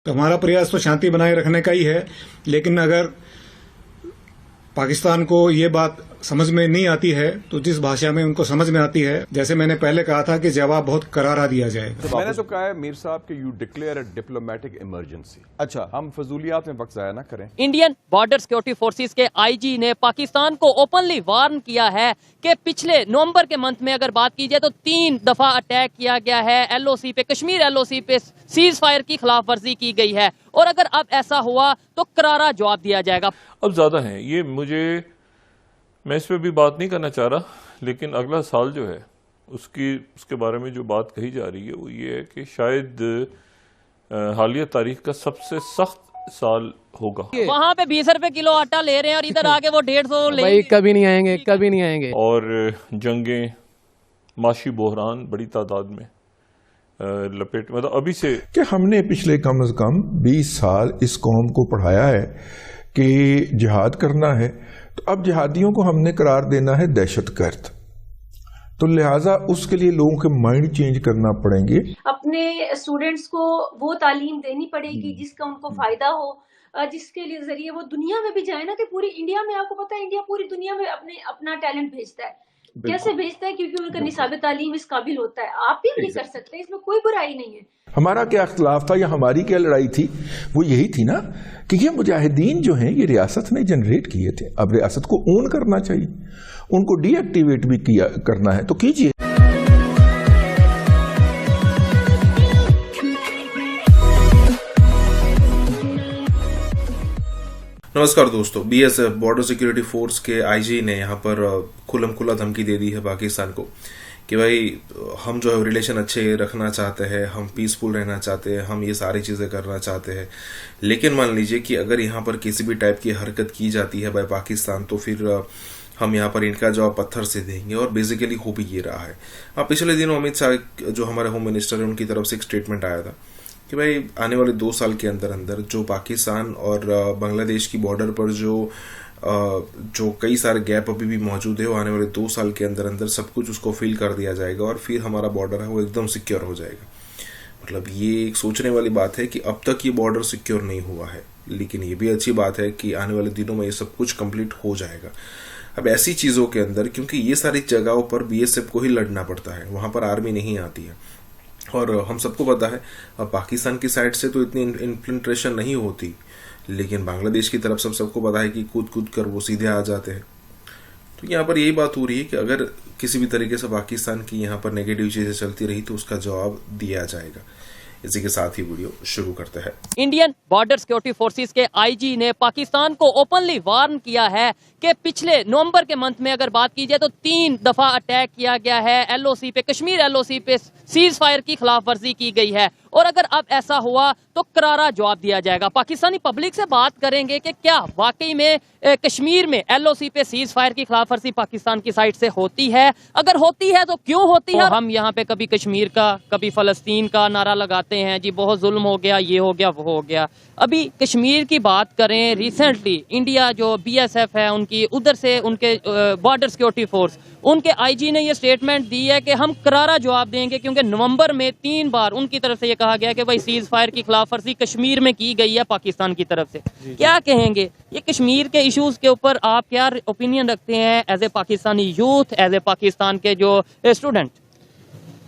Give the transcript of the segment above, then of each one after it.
तो हमारा प्रयास तो शांति बनाए रखने का ही है, लेकिन अगर पाकिस्तान को ये बात समझ में नहीं आती है तो जिस भाषा में उनको समझ में आती है, जैसे मैंने पहले कहा था कि जवाब बहुत करारा दिया जाएगा। तो मैंने तो कहा है मीर साहब कि you declare a diplomatic emergency. अच्छा, हम फजूलियात में वक्त जाया ना करें। इंडियन बॉर्डर सिक्योरिटी फोर्सेस के आईजी ने पाकिस्तान को ओपनली वार्न किया है कि पिछले नवंबर के मंथ में अगर बात की जाए तो 3 दफा अटैक किया गया है एलओसी पे, कश्मीर एलओसी पे सीज फायर की खिलाफ वर्जी की गई है और अगर अब ऐसा हुआ तो करारा जवाब दिया जाएगा। अब ज्यादा है ये, मैं इस पे भी बात नहीं करना चाह रहा, लेकिन अगला साल जो है उसके बारे में जो बात कही जा रही है वो ये है कि शायद हालिया तारीख का सबसे सख्त साल होगा। वहाँ पे 20 रुपए किलो आटा ले रहे हैं और इधर आके वो 150 ले। भाई कभी नहीं आएंगे, कभी नहीं आएंगे। और जंगें, माशी बहरान बड़ी तादाद में लपेट, मतलब अभी से कि हमने पिछले कम से कम 20 साल इस कौम को पढ़ाया है कि जिहाद करना है, तो अब जिहादियों को हमने करार देना है दहशतगर्द, तो लिहाजा उसके लिए लोगों के माइंड चेंज करना पड़ेंगे। अपने स्टूडेंट्स को वो तालीम देनी पड़ेगी जिसका उनको फायदा हो, जिसके लिए जरिए वो दुनिया में भी जाए ना, कि पूरी इंडिया में, आपको पता है इंडिया पूरी दुनिया में अपना टैलेंट भेजता है। कैसे भेजता है? क्योंकि उनका निसाब तालीम इस काबिल होता है। आप भी नहीं कर सकते, इसमें कोई बुराई नहीं है। हमारा क्या इख्तिलाफ था या हमारी क्या लड़ाई थी, वो यही थी ना कि ये मुजाहिदीन जो हैं ये रियासत ने जनरेट किए थे, अब रियासत को ओन करना चाहिए, उनको डीएक्टिवेट भी किया करना है तो कीजिए। नमस्कार दोस्तों, बीएसएफ बॉर्डर सिक्योरिटी फोर्स के आईजी ने यहाँ पर खुल्लम खुल्ला धमकी दे दी है पाकिस्तान को कि भाई हम जो है रिलेशन अच्छे रखना चाहते हैं, हम पीसफुल रहना चाहते हैं, हम ये सारी चीज़ें करना चाहते हैं, लेकिन मान लीजिए कि अगर यहाँ पर किसी भी टाइप की हरकत की जाती है बाय पाकिस्तान तो फिर हम यहाँ पर इनका जवाब पत्थर से देंगे। और बेसिकली हो भी ये रहा है। अब पिछले दिनों अमित शाह जो हमारे होम मिनिस्टर है उनकी तरफ से एक स्टेटमेंट आया था कि भाई आने वाले 2 साल के अंदर अंदर जो पाकिस्तान और बांग्लादेश की बॉर्डर पर जो कई सारे गैप अभी भी मौजूद है, वो आने वाले 2 साल के अंदर अंदर सब कुछ उसको फिल कर दिया जाएगा और फिर हमारा बॉर्डर है वो एकदम सिक्योर हो जाएगा। मतलब ये एक सोचने वाली बात है कि अब तक ये बॉर्डर सिक्योर नहीं हुआ है, लेकिन ये भी अच्छी बात है कि आने वाले दिनों में ये सब कुछ कंप्लीट हो जाएगा। अब ऐसी चीज़ों के अंदर, क्योंकि ये सारी जगहों पर बीएसएफ को ही लड़ना पड़ता है, वहाँ पर आर्मी नहीं आती है, और हम सबको पता है अब पाकिस्तान की साइड से तो इतनी इन्फ्लिट्रेशन नहीं होती, लेकिन बांग्लादेश की तरफ सबको पता है कि कूद कूद कर वो सीधे आ जाते हैं। तो यहाँ पर यही बात हो रही है कि अगर किसी भी तरीके से पाकिस्तान की यहाँ पर नेगेटिव चीजें चलती रही तो उसका जवाब दिया जाएगा। इसी के साथ ही वीडियो शुरू करते हैं। इंडियन बॉर्डर सिक्योरिटी फोर्सेस के आईजी ने पाकिस्तान को ओपनली वार्न किया है कि पिछले नवंबर के मंथ में अगर बात की जाए तो 3 दफा अटैक किया गया है एलओसी पे, कश्मीर एलओसी पे सीज फायर की खिलाफ वर्जी की गई है और अगर अब ऐसा हुआ तो करारा जवाब दिया जाएगा। पाकिस्तानी पब्लिक से बात करेंगे कि क्या वाकई में कश्मीर में एलओसी पे सीज फायर की खिलाफ वर्जी पाकिस्तान की साइड से होती है, अगर होती है तो क्यों होती है। हम यहाँ पे कभी कश्मीर का कभी फलस्तीन का नारा लगाते हैं, जी बहुत जुल्म हो गया, ये हो गया, वो हो गया। अभी कश्मीर की बात करें, रिसेंटली इंडिया जो बीएसएफ है उनकी उधर से उनके बॉर्डर सिक्योरिटी फोर्स, उनके आईजी ने ये स्टेटमेंट दी है कि हम करारा जवाब देंगे, क्योंकि नवंबर में 3 बार उनकी तरफ से ये कहा गया कि भाई सीज फायर की खिलाफ वर्जी कश्मीर में की गई है पाकिस्तान की तरफ से। क्या कहेंगे ये कश्मीर के इश्यूज के ऊपर, आप क्या ओपिनियन रखते हैं as a Pakistani youth, as a Pakistan के जो स्टूडेंट?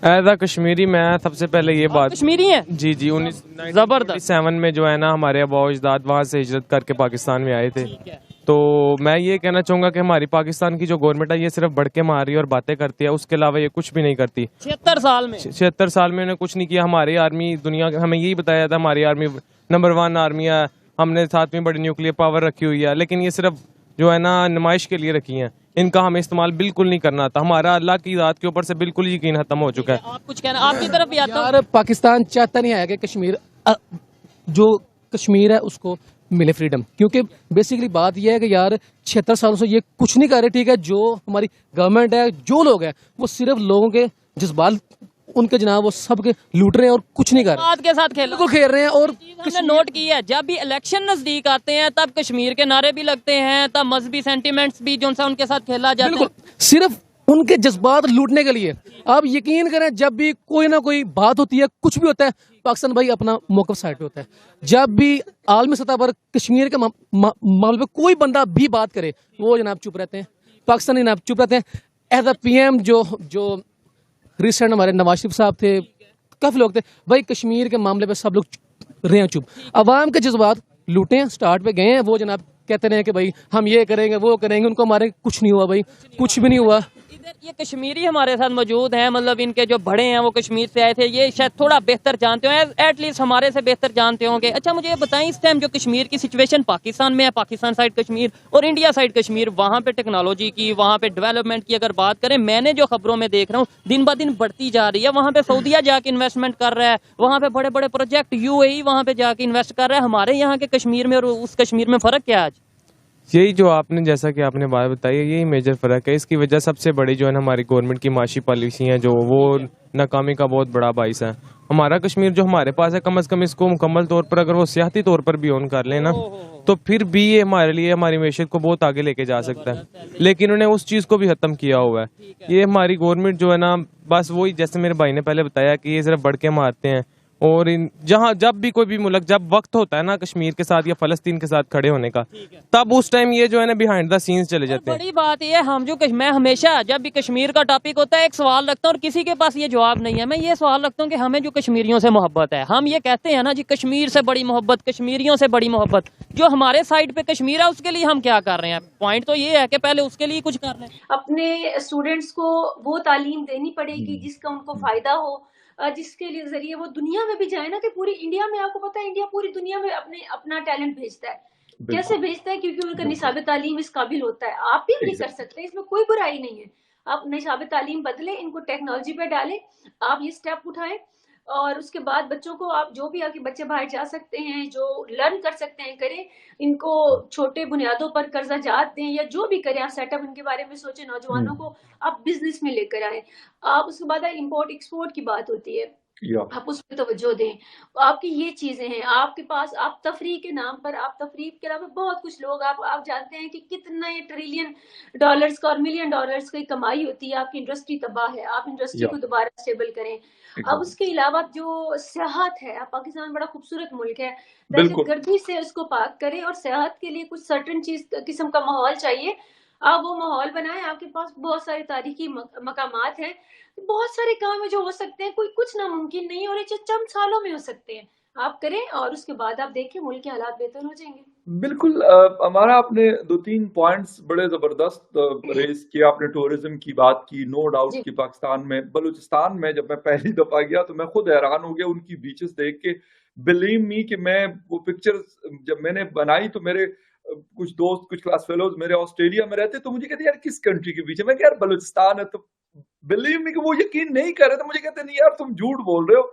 एज अ कश्मीरी मैं सबसे पहले ये बात, कश्मीरी है जी 1997 में जो है ना हमारे आबा अजदाद वहाँ से हिजरत करके पाकिस्तान में आए थे, तो मैं ये कहना चाहूंगा कि हमारी पाकिस्तान की जो गवर्नमेंट है ये सिर्फ बढ़ के मार रही है और बातें करती है, उसके अलावा ये कुछ भी नहीं करती। 76 साल में 76 साल में उन्होंने कुछ नहीं किया। हमारी आर्मी दुनिया, हमें यही बताया जाता है हमारी आर्मी नंबर 1 आर्मी है, हमने 7वीं बड़ी न्यूक्लियर पावर रखी हुई है, लेकिन ये सिर्फ जो है ना नुमाइश के लिए रखी है, इनका हमें इस्तेमाल बिल्कुल नहीं करना था। हमारा अल्लाह की जात के ऊपर से बिल्कुल यकीन खत्म हो चुका है। आप कुछ कहना, आपकी तरफ भी आता यार पाकिस्तान चाहता नहीं है कि कश्मीर जो कश्मीर है उसको मिले फ्रीडम, क्योंकि बेसिकली बात यह है कि यार 76 सालों से ये कुछ नहीं कर रहे। ठीक है, जो हमारी गवर्नमेंट है, जो लोग हैं वो सिर्फ लोगों के जज्बात उनके जनाब वो सब के लूट रहे हैं और कुछ नहीं कर रहे, बात के साथ खेल रहे हैं। और हमने नोट किया है जब भी इलेक्शन नजदीक आते हैं तब कश्मीर के नारे भी लगते हैं, तब मजहबी सेंटिमेंट्स भी जो उनके साथ खेला जाता है। सिर्फ उनके जज्बात लूटने के लिए। आप यकीन करें, जब भी कोई ना कोई बात होती है, कुछ भी होता है, पाकिस्तान भाई अपना मौक़िफ़ साइड पे होता है। जब भी आलमी सतह पर कश्मीर के मामले पे कोई बंदा भी बात करे, वो जनाब चुप रहते हैं, पाकिस्तानी जनाब चुप रहते हैं। एज अ PM जो रिसेंट हमारे नवाज शरीफ साहब थे, काफ़ी लोग थे भाई, कश्मीर के मामले पे सब लोग रहे हैं चुप। अवाम के जज्बात लूटे हैं, स्टार्ट पे गए हैं, वो जनाब कहते रहे कि भाई हम ये करेंगे वो करेंगे, उनको हमारे कुछ नहीं हुआ भाई, कुछ भी नहीं हुआ। इधर ये कश्मीरी हमारे साथ मौजूद हैं, मतलब इनके जो बड़े हैं वो कश्मीर से आए थे, ये शायद थोड़ा बेहतर जानते हो, एटलीस्ट हमारे से बेहतर जानते होंगे। अच्छा मुझे ये बताएं, इस टाइम जो कश्मीर की सिचुएशन पाकिस्तान में है, पाकिस्तान साइड कश्मीर और इंडिया साइड कश्मीर, वहाँ पे टेक्नोलॉजी की, वहाँ पे डेवलपमेंट की अगर बात करें, मैंने जो खबरों में देख रहा हूँ दिन ब दिन बढ़ती जा रही है। वहाँ पे सऊदीया जाके इन्वेस्टमेंट कर रहा है, वहाँ पे बड़े बड़े प्रोजेक्ट UAE वहाँ पे जाके इन्वेस्ट कर रहा है। हमारे यहाँ के कश्मीर में और उस कश्मीर में फ़र्क क्या है आज? यही जो आपने, जैसा कि आपने बात बताई है, यही मेजर फ़र्क है। इसकी वजह सबसे बड़ी जो है ना हमारी गवर्नमेंट की माशी पॉलिसी है, जो वो नाकामी का बहुत बड़ा बाइस है। हमारा कश्मीर जो हमारे पास है, कम से कम इसको मुकम्मल तौर पर अगर वो सियासी तौर पर भी ऑन कर लेना, तो फिर भी ये हमारे लिए, हमारी मैशत को बहुत आगे लेके जा सकता है। लेकिन उन्होंने उस चीज़ को भी ख़त्म किया हुआ है। ये हमारी गवर्नमेंट जो है ना, बस वही जैसे मेरे भाई ने पहले बताया कि ये सिर्फ बढ़ के मारते हैं। और जहाँ जब भी कोई भी मुल्क, जब वक्त होता है ना कश्मीर के साथ या फलस्तीन के साथ खड़े होने का, तब उस टाइम ये जो है ना बिहाइंड द सीन्स चले जाते हैं। बड़ी बात ये हम जो मैं हमेशा जब भी कश्मीर का टॉपिक होता है एक सवाल रखता हूँ और किसी के पास ये जवाब नहीं है। मैं ये सवाल रखता हूँ कि हमें जो कश्मीरियों से मोहब्बत है, हम ये कहते हैं ना जी कश्मीर से बड़ी मोहब्बत, कश्मीरियों से बड़ी मोहब्बत, जो हमारे साइड पे कश्मीर है उसके लिए हम क्या कर रहे हैं? पॉइंट तो ये है कि पहले उसके लिए कुछ कर रहे हैं। अपने स्टूडेंट्स को वो तालीम देनी पड़ेगी जिसका उनको फायदा हो, जिसके लिए जरिए वो दुनिया में भी जाए ना, कि पूरी इंडिया में, आपको पता है इंडिया पूरी दुनिया में अपना टैलेंट भेजता है। कैसे भेजता है? क्योंकि उनका निसाब तालीम इस काबिल होता है। आप भी ये कर सकते हैं, इसमें कोई बुराई नहीं है। आप निसाब तालीम बदले, इनको टेक्नोलॉजी पे डालें, आप ये स्टेप उठाएं और उसके बाद बच्चों को, आप जो भी आपके बच्चे बाहर जा सकते हैं, जो लर्न कर सकते हैं करें, इनको छोटे बुनियादों पर कर्जा जात दें या जो भी करें, आप सेटअप इनके बारे में सोचें। नौजवानों को आप बिजनेस में लेकर आए। आप उसके बाद इम्पोर्ट एक्सपोर्ट की बात होती है, आप उस पर तवज्जो दें। आपकी ये चीजें हैं आपके पास। आप तफरीह के नाम पर, आप तफरीह के अलावा बहुत कुछ लोग, आप जानते हैं कि कितने ट्रिलियन डॉलर्स का और मिलियन डॉलर्स की कमाई होती है। आपकी इंडस्ट्री तबाह है, आप इंडस्ट्री को दोबारा स्टेबल करें। अब उसके अलावा जो सेहत है, पाकिस्तान बड़ा खूबसूरत मुल्क है, दहशतगर्दी से उसको पाक करें और सेहत के लिए कुछ सर्टन किस्म का माहौल चाहिए। आप वो माहौल बनाएं। आपके पास बहुत सारे तारीखी मकामात हैं, बहुत सारे काम है जो हो सकते हैं, कोई कुछ नामुमकिन नहीं है और ये चंद सालों में हो सकते हैं। आप करें और उसके बाद आप देखें मुल्क के हालात बेहतर हो जाएंगे। बिल्कुल। हमारा आपने 2-3 पॉइंट्स बड़े जबरदस्त रेज किए। आपने टूरिज्म की बात की, नो डाउट कि पाकिस्तान में, बलूचिस्तान में जब मैं पहली दफा गया तो मैं खुद हैरान हो गया उनकी बीचेस देख के। बिलीव मी कि मैं वो पिक्चर्स जब मैंने बनाई तो मेरे कुछ दोस्त, कुछ क्लास फेलोज मेरे ऑस्ट्रेलिया में रहते, तो मुझे कहते यार किस कंट्री के बीच है? मैं यार बलूचिस्तान है। तो बिलीव मी कि वो यकीन नहीं कर रहे थे। मुझे कहते नहीं यार तुम झूठ बोल रहे हो।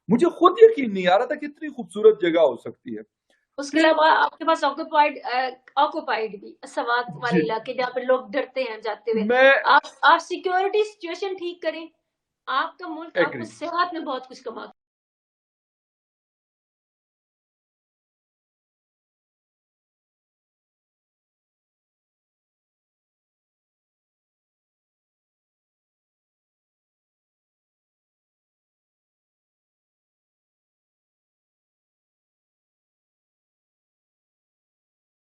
मुझे खुद यकीन नहीं आ रहा था कि इतनी खूबसूरत जगह हो सकती है। उसके अलावा आपके पास ऑक्युपाइड भी सवात वाले इलाके जहाँ पे लोग डरते हैं जाते हुए। आप सिक्योरिटी सिचुएशन ठीक करें, आपका मुल्क आपको सेहत में बहुत कुछ कमा